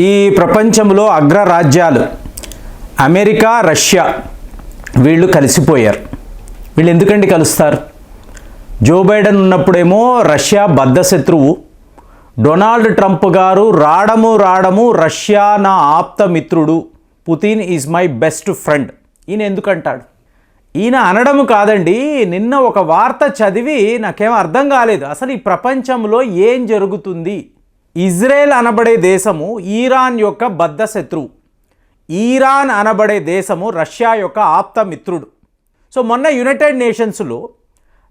ఈ ప్రపంచంలో అగ్రరాజ్యాలు America, Russia వీళ్ళు కలిసిపోయారు. వీళ్ళు ఎందుకండి కలుస్తారు? జో బైడెన్ ఉన్నప్పుడేమో రష్యా బద్ధశత్రువు, డొనాల్డ్ ట్రంప్ గారు రావడము రష్యా నా ఆప్త మిత్రుడు, Putin is my best friend. ఈయన ఎందుకంటాడు? ఈయన అనడము కాదండి, నిన్న ఒక వార్త చదివి నాకేం అర్థం కాలేదు. అసలు ఈ ప్రపంచంలో ఏం జరుగుతుంది? ఇజ్రాయెల్ అనబడే దేశము ఇరాన్ యొక్క బద్ధశత్రువు, ఇరాన్ అనబడే దేశము రష్యా యొక్క ఆప్త మిత్రుడు. సో మొన్న యునైటెడ్ నేషన్స్లో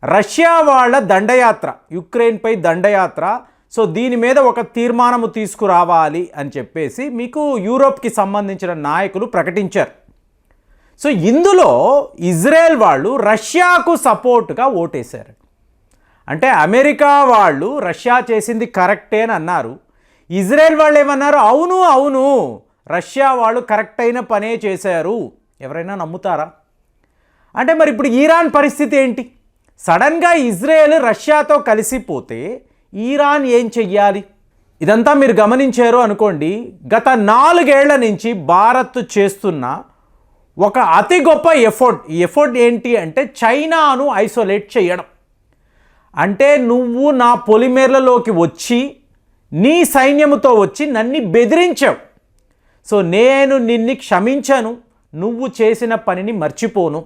రష్యా వాళ్ళ దండయాత్ర, యుక్రెయిన్పై దండయాత్ర, సో దీని మీద ఒక తీర్మానము తీసుకురావాలి అని చెప్పేసి మీకు యూరోప్కి సంబంధించిన నాయకులు ప్రకటించారు. సో ఇందులో ఇజ్రాయెల్ వాళ్ళు రష్యాకు సపోర్ట్గా ఓటేశారు. అంటే అమెరికా వాళ్ళు రష్యా చేసింది కరెక్టే అని అన్నారు. ఇజ్రాయెల్ వాళ్ళు ఏమన్నారు? అవును రష్యా వాళ్ళు కరెక్ట్ అయిన పనే చేశారు. ఎవరైనా నమ్ముతారా? అంటే మరి ఇప్పుడు ఇరాన్ పరిస్థితి ఏంటి? సడన్గా ఇజ్రాయెల్ రష్యాతో కలిసిపోతే ఇరాన్ ఏం చెయ్యాలి? ఇదంతా మీరు గమనించారు అనుకోండి. గత 4 ఏళ్ల నుంచి భారత్ చేస్తున్న ఒక అతి గొప్ప ఎఫర్ట్ ఏంటి అంటే చైనాను ఐసోలేట్ చేయడం. అంటే నువ్వు నా పొలిమేర్లలోకి వచ్చి నీ సైన్యముతో వచ్చి నన్ను బెదిరించావు, సో నేను నిన్ను క్షమించను, నువ్వు చేసిన పనిని మర్చిపోను.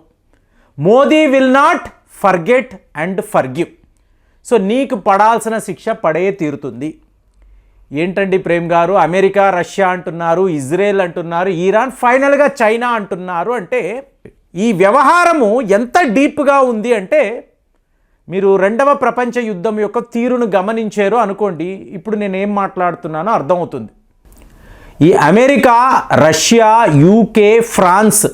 Modi will not forget and forgive. So నీకు పడాల్సిన శిక్ష పడే తీరుతుంది. ఏంటండి ప్రేమ్ గారు, అమెరికా రష్యా అంటున్నారు, ఇజ్రాయెల్ అంటున్నారు, ఇరాన్, ఫైనల్గా చైనా అంటున్నారు. అంటే ఈ వ్యవహారము ఎంత డీప్గా ఉంది అంటే మీరు 2వ ప్రపంచ యుద్ధం యొక్క తీరును గమనించారు అనుకోండి. ఇప్పుడు నేను ఏం మాట్లాడుతున్నానో అర్థమవుతుంది. ఈ అమెరికా, రష్యా, యూకే, ఫ్రాన్స్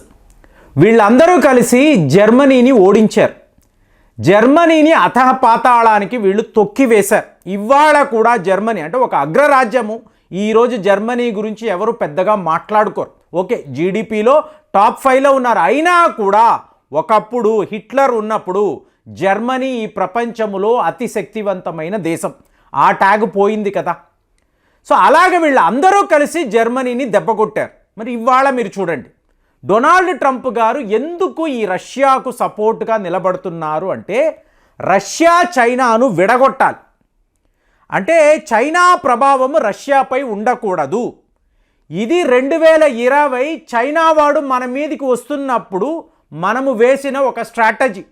వీళ్ళందరూ కలిసి జర్మనీని ఓడించారు. జర్మనీని అథఃపాతాళానికి వీళ్ళు తొక్కివేశారు. ఇవాళ కూడా జర్మనీ అంటే ఒక అగ్రరాజ్యము. ఈరోజు జర్మనీ గురించి ఎవరు పెద్దగా మాట్లాడుకోరు. ఓకే, జీడిపిలో టాప్ 5లో ఉన్నారు. అయినా కూడా ఒకప్పుడు హిట్లర్ ఉన్నప్పుడు జర్మనీ ఈ ప్రపంచంలో అతి శక్తివంతమైన దేశం. ఆ ట్యాగ్ పోయింది కదా. సో అలాగే వీళ్ళు అందరూ కలిసి జర్మనీని దెబ్బకొట్టారు. మరి ఇవాళ మీరు చూడండి, డొనాల్డ్ ట్రంప్ గారు ఎందుకు ఈ రష్యాకు సపోర్ట్గా నిలబడుతున్నారు అంటే రష్యా చైనాను విడగొట్టాలి. అంటే చైనా ప్రభావం రష్యాపై ఉండకూడదు. ఇది 2020 చైనా వాడు మన మీదకి వస్తున్నప్పుడు మనము వేసిన ఒక స్ట్రాటజీ.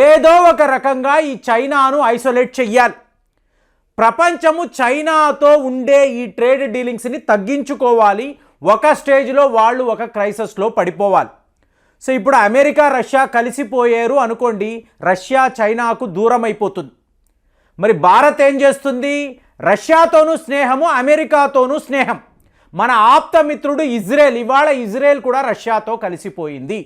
ఏదో ఒక రకంగా ఈ చైనాను ఐసోలేట్ చెయ్యాలి. ప్రపంచము చైనాతో ఉండే ఈ ట్రేడ్ డీలింగ్స్ని తగ్గించుకోవాలి. ఒక స్టేజ్లో వాళ్ళు ఒక క్రైసిస్లో పడిపోవాలి. సో ఇప్పుడు అమెరికా, రష్యా కలిసిపోయారు అనుకోండి, రష్యా చైనాకు దూరం అయిపోతుంది. మరి భారత్ ఏం చేస్తుంది? రష్యాతోనూ స్నేహము, అమెరికాతోనూ స్నేహం. మన ఆప్త మిత్రుడు ఇజ్రాయెల్, ఇవాళ ఇజ్రాయెల్ కూడా రష్యాతో కలిసిపోయింది.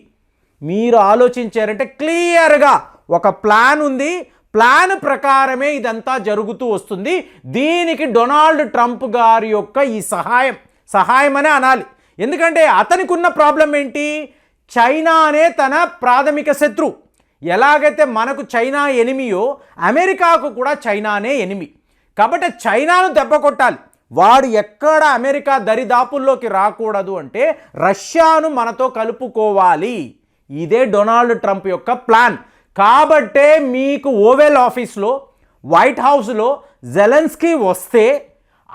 మీరు ఆలోచించారంటే క్లియర్గా ఒక ప్లాన్ ఉంది. ప్లాన్ ప్రకారమే ఇదంతా జరుగుతూ వస్తుంది. దీనికి డొనాల్డ్ ట్రంప్ గారి యొక్క ఈ సహాయం అనే అనాలి. ఎందుకంటే అతనికి ఉన్న ప్రాబ్లం ఏంటి? చైనా అనే తన ప్రాథమిక శత్రువు. ఎలాగైతే మనకు చైనా ఎనిమియో అమెరికాకు కూడా చైనానే ఎనిమి. కాబట్టి చైనాను దెబ్బ కొట్టాలి. వాడు ఎక్కడ అమెరికా దరిదాపుల్లోకి రాకూడదు అంటే రష్యాను మనతో కలుపుకోవాలి. ఇదే డొనాల్డ్ ట్రంప్ యొక్క ప్లాన్. కాబట్టే మీకు ఓవెల్ ఆఫీస్లో, వైట్ హౌస్లో జెలెన్స్కీ వస్తే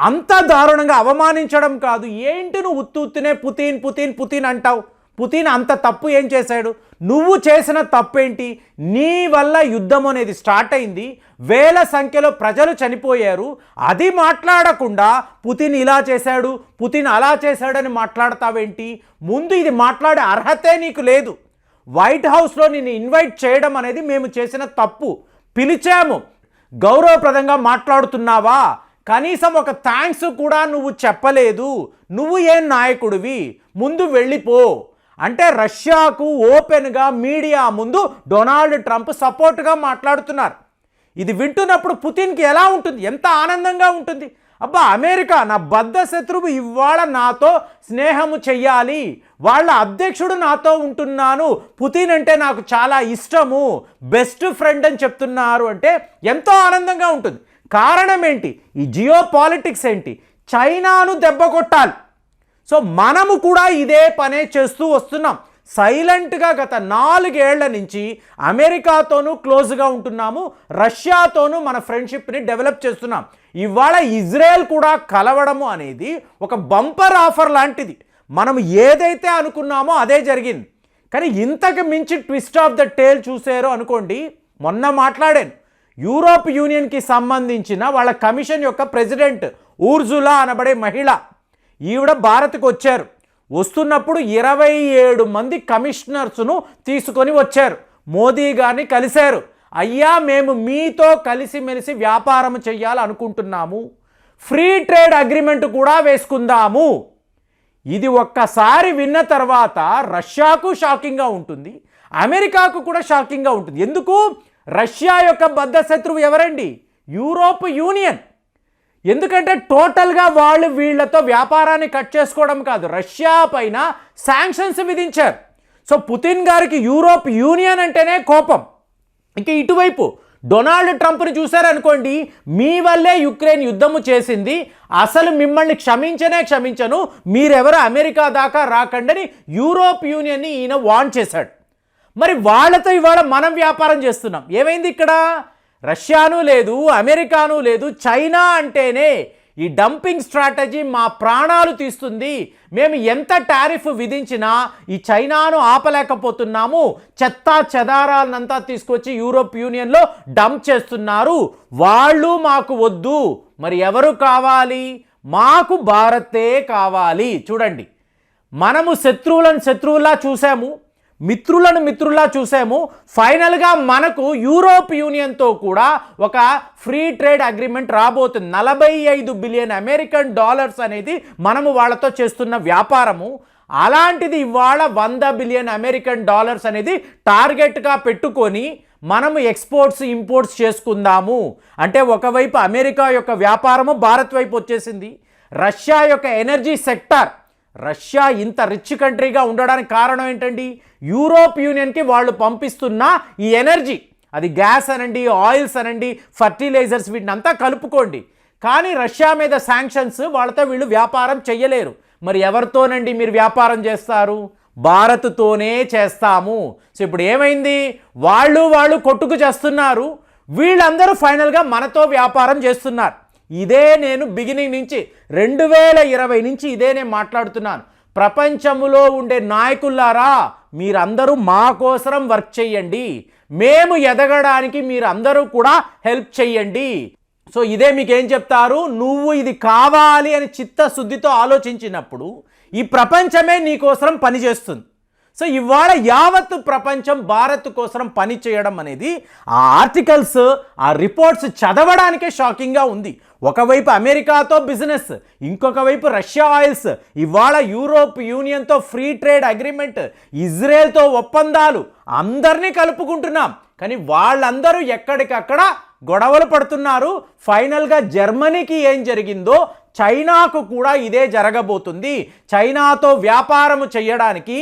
అంత దారుణంగా అవమానించడం కాదు. ఏంటి నువ్వు ఉత్తునే పుతిన్ అంటావు? పుతిన్ అంత తప్పు ఏం చేశాడు? నువ్వు చేసిన తప్పేంటి? నీ వల్ల యుద్ధం అనేది స్టార్ట్ అయింది, వేల సంఖ్యలో ప్రజలు చనిపోయారు. అది మాట్లాడకుండా పుతిన్ ఇలా చేశాడు, పుతిన్ అలా చేశాడని మాట్లాడతావేంటి? ముందు ఇది మాట్లాడే అర్హతే నీకు లేదు. వైట్ హౌస్లో నిన్ను ఇన్వైట్ చేయడం అనేది మేము చేసిన తప్పు. పిలిచాము, గౌరవప్రదంగా మాట్లాడుతున్నావా? కనీసం ఒక థ్యాంక్స్ కూడా నువ్వు చెప్పలేదు. నువ్వు ఏం నాయకుడివి? ముందు వెళ్ళిపో అంటే రష్యాకు ఓపెన్గా మీడియా ముందు డొనాల్డ్ ట్రంప్ సపోర్ట్గా మాట్లాడుతున్నారు. ఇది వింటున్నప్పుడు పుతిన్కి ఎలా ఉంటుంది? ఎంత ఆనందంగా ఉంటుంది. అబ్బా, అమెరికా నా బద్ధ శత్రువు ఇవాళ నాతో స్నేహము చెయ్యాలి, వాళ్ళ అధ్యక్షుడు నాతో ఉంటున్నాను, పుతిన్ అంటే నాకు చాలా ఇష్టము, బెస్ట్ ఫ్రెండ్ అని చెప్తున్నారు అంటే ఎంతో ఆనందంగా ఉంటుంది. కారణం ఏంటి? ఈ జియో పాలిటిక్స్ ఏంటి? చైనాను దెబ్బ కొట్టాలి. సో మనము కూడా ఇదే పనే చేస్తూ వస్తున్నాం. సైలెంట్గా గత 4 ఏళ్ల నుంచి అమెరికాతోనూ క్లోజ్గా ఉంటున్నాము, రష్యాతోనూ మన ఫ్రెండ్షిప్ని డెవలప్ చేస్తున్నాం. ఇవాళ ఇజ్రాయెల్ కూడా కలవడము అనేది ఒక బంపర్ ఆఫర్ లాంటిది. మనం ఏదైతే అనుకున్నామో అదే జరిగింది. కానీ ఇంతకు మించి ట్విస్ట్ ఆఫ్ ద టేల్ చూసారో అనుకోండి, మొన్న మాట్లాడాను, యూరోప్ యూనియన్కి సంబంధించిన వాళ్ళ కమిషన్ యొక్క ప్రెసిడెంట్ ఊర్జులా అనబడే మహిళ, ఈవిడ భారత్కు వచ్చారు. వస్తున్నప్పుడు 27 మంది కమిషనర్స్ను తీసుకొని వచ్చారు. మోదీ గారిని కలిశారు. అయ్యా, మేము మీతో కలిసిమెలిసి వ్యాపారం చేయాలనుకుంటున్నాము, ఫ్రీ ట్రేడ్ అగ్రిమెంట్ కూడా వేసుకుందాము. ఇది ఒక్కసారి విన్న తర్వాత రష్యాకు షాకింగ్గా ఉంటుంది, అమెరికాకు కూడా షాకింగ్గా ఉంటుంది. ఎందుకు? రష్యా యొక్క బద్ధ శత్రువు ఎవరండి? Europe union. ఎందుకంటే టోటల్గా వాళ్ళు వీళ్లతో వ్యాపారాన్ని కట్ చేసుకోవడం కాదు, రష్యా పైన శాంక్షన్స్ విధించారు. సో పుతిన్ గారికి యూరోప్ యూనియన్ అంటేనే కోపం. ఇక ఇటువైపు డొనాల్డ్ ట్రంప్ని చూశారనుకోండి, మీ వల్లే యుక్రెయిన్ యుద్ధము చేసింది, అసలు మిమ్మల్ని క్షమించను, మీరెవరు అమెరికా దాకా రాకండని యూరోప్ యూనియన్ని ఈయన వార్న్ చేశాడు. మరి వాళ్ళతో ఇవాళ మనం వ్యాపారం చేస్తున్నాం. ఏమైంది ఇక్కడ? రష్యాను లేదు, అమెరికాను లేదు, చైనా అంటేనే ఈ డంపింగ్ స్ట్రాటజీ మా ప్రాణాలు తీస్తుంది, మేము ఎంత టారిఫ్ విధించినా ఈ చైనాను ఆపలేకపోతున్నాము, చెత్తా చెదారాలనంతా తీసుకొచ్చి యూరోప్ యూనియన్లో డంప్ చేస్తున్నారు, వాళ్ళు మాకు వద్దు. మరి ఎవరు కావాలి? మాకు భారతే కావాలి. చూడండి, మనము శత్రువులా చూసాము, మిత్రులా చూసాము. ఫైనల్గా మనకు యూరోప్ యూనియన్తో కూడా ఒక ఫ్రీ ట్రేడ్ అగ్రిమెంట్ రాబోతుంది. 45 బిలియన్ అమెరికన్ డాలర్స్ అనేది మనము వాళ్ళతో చేస్తున్న వ్యాపారము. అలాంటిది ఇవాళ 100 బిలియన్ అమెరికన్ డాలర్స్ అనేది టార్గెట్గా పెట్టుకొని మనము ఎక్స్పోర్ట్స్ ఇంపోర్ట్స్ చేసుకుందాము. అంటే ఒకవైపు అమెరికా యొక్క వ్యాపారము భారత్ వైపు వచ్చేసింది. రష్యా యొక్క ఎనర్జీ సెక్టార్, రష్యా ఇంత రిచ్ కంట్రీగా ఉండడానికి కారణం ఏంటండి? యూరోప్ యూనియన్కి వాళ్ళు పంపిస్తున్న ఈ ఎనర్జీ, అది గ్యాస్ అనండి, ఆయిల్స్ అనండి, ఫర్టిలైజర్స్, వీటిని అంతా కలుపుకోండి. కానీ రష్యా మీద శాంక్షన్స్, వాళ్ళతో వీళ్ళు వ్యాపారం చెయ్యలేరు. మరి ఎవరితోనండి మీరు వ్యాపారం చేస్తారు? భారత్తోనే చేస్తాము. సో ఇప్పుడు ఏమైంది? వాళ్ళు కొట్టుకు చేస్తున్నారు, వీళ్ళందరూ ఫైనల్గా మనతో వ్యాపారం చేస్తున్నారు. ఇదే నేను బిగినింగ్ నుంచి 2020 నుంచి ఇదే నేను మాట్లాడుతున్నాను. ప్రపంచంలో ఉండే నాయకులారా, మీరందరూ మా కోసం వర్క్ చేయండి, మేము ఎదగడానికి మీరందరూ కూడా హెల్ప్ చేయండి. సో ఇదే మీకేం చెప్తారు? నువ్వు ఇది కావాలి అని చిత్తశుద్ధితో ఆలోచించినప్పుడు ఈ ప్రపంచమే నీకోసం పనిచేస్తుంది. సో ఇవాళ యావత్ ప్రపంచం భారత్ కోసం పని చేయడం అనేది ఆ ఆర్టికల్స్, ఆ రిపోర్ట్స్ చదవడానికే షాకింగ్గా ఉంది. ఒకవైపు అమెరికాతో బిజినెస్, ఇంకొక వైపు రష్యా ఆయిల్స్, ఇవాళ యూరోప్ యూనియన్తో ఫ్రీ ట్రేడ్ అగ్రిమెంట్, ఇజ్రాయెల్తో ఒప్పందాలు, అందరినీ కలుపుకుంటున్నాం. కానీ వాళ్ళందరూ ఎక్కడికక్కడ గొడవలు పడుతున్నారు. ఫైనల్గా జర్మనీకి ఏం జరిగిందో చైనాకు కూడా ఇదే జరగబోతుంది. చైనాతో వ్యాపారము చేయడానికి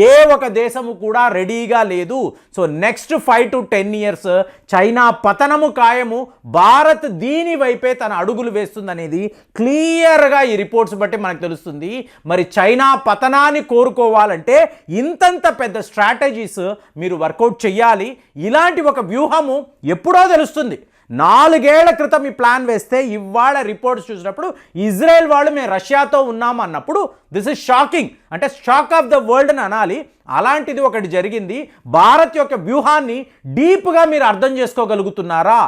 ఏ ఒక దేశము కూడా రెడీగా లేదు. So next 5 to 10 years China పతనము ఖాయము. భారత్ దీని వైపే తన అడుగులు వేస్తుందనేది క్లియర్గా ఈ రిపోర్ట్స్ బట్టి మనకు తెలుస్తుంది. మరి చైనా పతనాన్ని కోరుకోవాలంటే ఇంతంత పెద్ద స్ట్రాటజీస్ మీరు వర్కౌట్ చేయాలి. ఇలాంటి ఒక వ్యూహము ఎప్పుడో తెలుస్తుంది. 4 ఏళ్ల క్రితం ఈ ప్లాన్ వేస్తే ఇవాళ రిపోర్ట్స్ చూసినప్పుడు ఇజ్రాయెల్ వాళ్ళు మేము రష్యాతో ఉన్నాము అన్నప్పుడు దిస్ ఇస్ షాకింగ్, అంటే షాక్ ఆఫ్ ద వరల్డ్ అని అనాలి. అలాంటిది ఒకటి జరిగింది. భారత్ యొక్క వ్యూహాన్ని డీప్గా మీరు అర్థం చేసుకోగలుగుతున్నారా?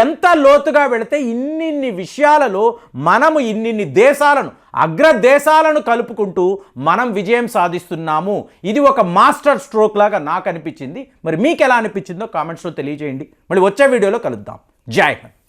ఎంత లోతుగా వెళితే ఇన్నిన్ని విషయాలలో మనము ఇన్నిన్ని దేశాలను, అగ్ర దేశాలను కలుపుకుంటూ మనం విజయం సాధిస్తున్నాము. ఇది ఒక మాస్టర్ స్ట్రోక్ లాగా నాకు అనిపించింది. మరి మీకు ఎలా అనిపించిందో కామెంట్స్లో తెలియజేయండి. మళ్ళీ వచ్చే వీడియోలో కలుద్దాం. జై హింద్.